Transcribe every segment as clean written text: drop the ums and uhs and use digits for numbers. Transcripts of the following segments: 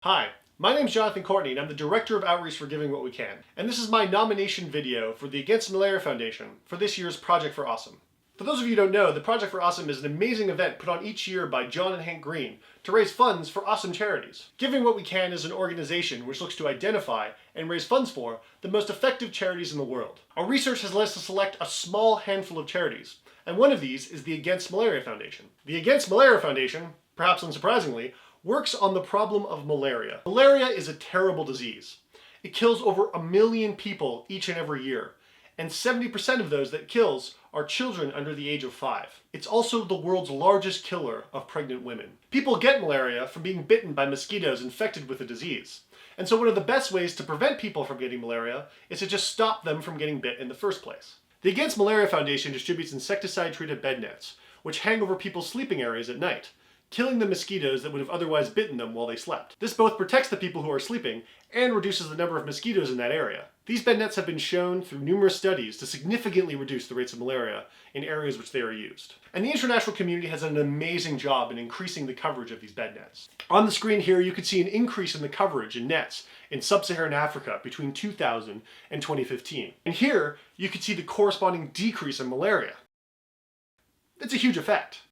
Hi, my name is Jonathan Courtney and I'm the Director of Outreach for Giving What We Can. And this is my nomination video for the Against Malaria Foundation for this year's Project for Awesome. For those of you who don't know, the Project for Awesome is an amazing event put on each year by John and Hank Green to raise funds for awesome charities. Giving What We Can is an organization which looks to identify and raise funds for the most effective charities in the world. Our research has led us to select a small handful of charities, and one of these is the Against Malaria Foundation. The Against Malaria Foundation, perhaps unsurprisingly, works on the problem of malaria. Malaria is a terrible disease. It kills over 1 million people each and every year, and 70% of those that it kills are children under the age of 5. It's also the world's largest killer of pregnant women. People get malaria from being bitten by mosquitoes infected with the disease. And so one of the best ways to prevent people from getting malaria is to just stop them from getting bit in the first place. The Against Malaria Foundation distributes insecticide-treated bed nets, which hang over people's sleeping areas at night, killing the mosquitoes that would have otherwise bitten them while they slept. This both protects the people who are sleeping and reduces the number of mosquitoes in that area. These bed nets have been shown through numerous studies to significantly reduce the rates of malaria in areas which they are used. And the international community has done an amazing job in increasing the coverage of these bed nets. On the screen here, you can see an increase in the coverage in nets in sub-Saharan Africa between 2000 and 2015. And here, you can see the corresponding decrease in malaria. It's a huge effect.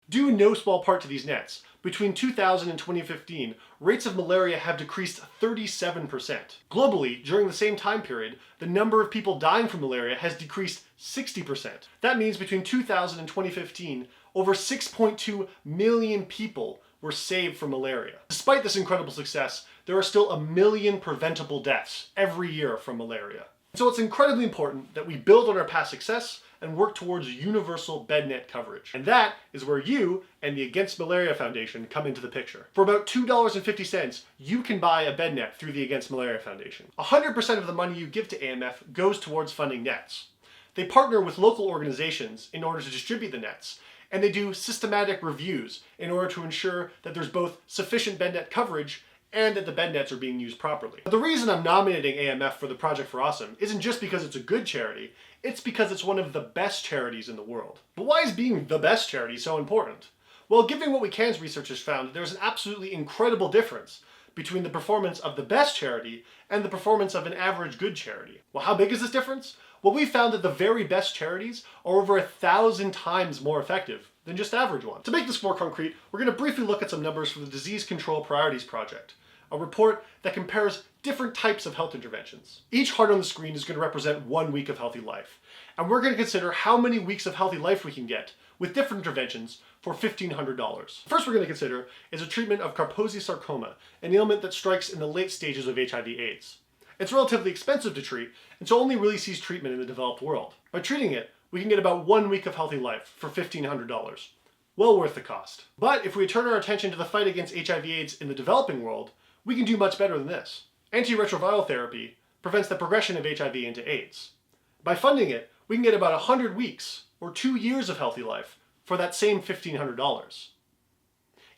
Due in no small part to these nets, between 2000 and 2015, rates of malaria have decreased 37%. Globally, during the same time period, the number of people dying from malaria has decreased 60%. That means between 2000 and 2015, over 6.2 million people were saved from malaria. Despite this incredible success, there are still 1 million preventable deaths every year from malaria. So it's incredibly important that we build on our past success and work towards universal bed net coverage. And that is where you and the Against Malaria Foundation come into the picture. For about $2.50, you can buy a bed net through the Against Malaria Foundation. 100% of the money you give to AMF goes towards funding nets. They partner with local organizations in order to distribute the nets, and they do systematic reviews in order to ensure that there's both sufficient bed net coverage and that the bed nets are being used properly. But the reason I'm nominating AMF for the Project for Awesome isn't just because it's a good charity, it's because it's one of the best charities in the world. But why is being the best charity so important? Well, Giving What We Can's research has found there's an absolutely incredible difference between the performance of the best charity and the performance of an average good charity. Well, how big is this difference? Well, we found that the very best charities are over 1,000 times more effective than just average ones. To make this more concrete, we're going to briefly look at some numbers from the Disease Control Priorities Project, a report that compares different types of health interventions. Each heart on the screen is going to represent 1 week of healthy life, and we're going to consider how many weeks of healthy life we can get with different interventions for $1,500. First we're going to consider is a treatment of Kaposi sarcoma, an ailment that strikes in the late stages of HIV/AIDS. It's relatively expensive to treat, and so only really sees treatment in the developed world. By treating it, we can get about 1 week of healthy life for $1,500. Well worth the cost. But if we turn our attention to the fight against HIV/AIDS in the developing world, we can do much better than this. Antiretroviral therapy prevents the progression of HIV into AIDS. By funding it, we can get about 100 weeks, or 2 years of healthy life, for that same $1,500.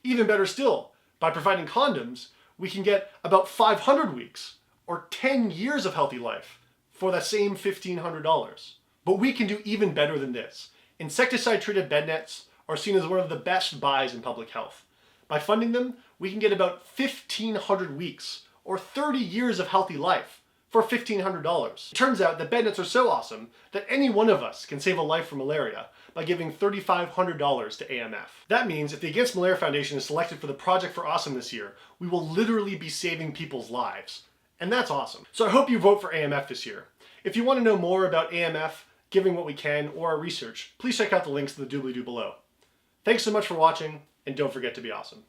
Even better still, by providing condoms, we can get about 500 weeks, or 10 years of healthy life, for that same $1,500. But we can do even better than this. Insecticide-treated bed nets are seen as one of the best buys in public health. By funding them, we can get about 1,500 weeks, or 30 years of healthy life, for $1,500. It turns out that bed nets are so awesome that any one of us can save a life from malaria by giving $3,500 to AMF. That means if the Against Malaria Foundation is selected for the Project for Awesome this year, we will literally be saving people's lives. And that's awesome. So I hope you vote for AMF this year. If you want to know more about AMF, Giving What We Can, or our research, please check out the links in the doobly-doo below. Thanks so much for watching, and don't forget to be awesome.